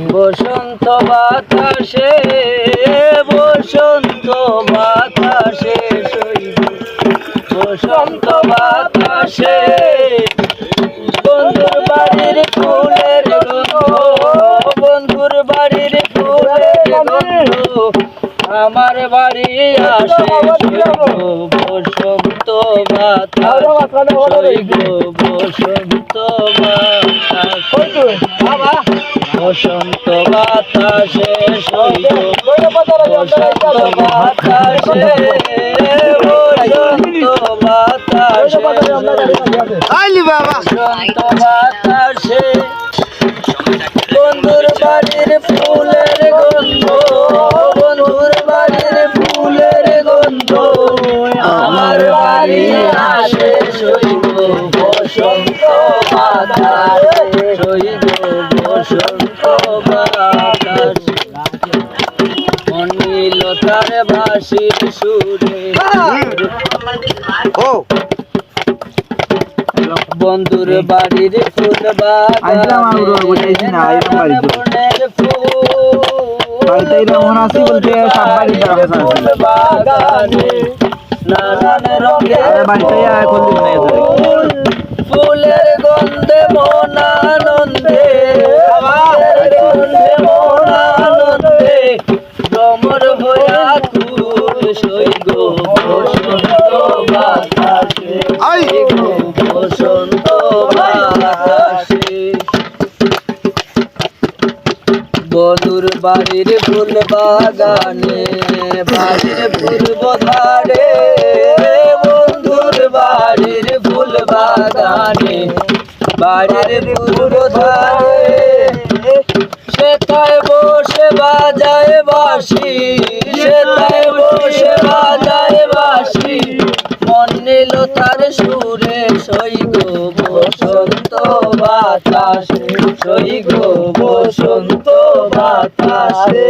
বসন্ত বাতাসে বসন্ত বাতাসে বসন্ত বাতাসে বন্ধুর বাড়ির ফুলের গন্ধ, বন্ধুর বাড়ির ফুলের গন্ধ আমার বাড়ি আসে বসন্ত বাতাস বসন্ত বাতাস বসন্ত বাতাসে বসন্ত বাতাসে বসন্ত বাতাসে বসন্ত বাতাসে বন্ধুর বাড়ির ফুলের গন্ধ, বন্ধুর বাড়ির ফুলের গন্ধ আমার বাড়ি আসে সইব বসন্ত বাতাসে সইব বসন্ত বাতাস মনিলতার বাঁশির সুরে বন্ধুর বাড়ির ফুল বাগানের ফুল বাগানে নানান রঙের ফুলের গন্ধে মন আনন্দে, গন্ধে মন আনন্দে ভ্রমর হইয়া তুল সইগ বসন্ত বাতাসে বসন্ত বাতাসে বন্ধুর বাড়ির ফুল বাগানে বাড়ির পূর্ব ধারে, বন্ধুর বাড়ির ফুল বাগানে বাড়ির পূর্ব ধারে সেটায় বসে বাজায় বাঁশি, সেটায় বসে বাজায় বাঁশি মন নিল তার সুরে সইগ বসন্ত বাতাসে সইগ বসন্ত বাতাসে।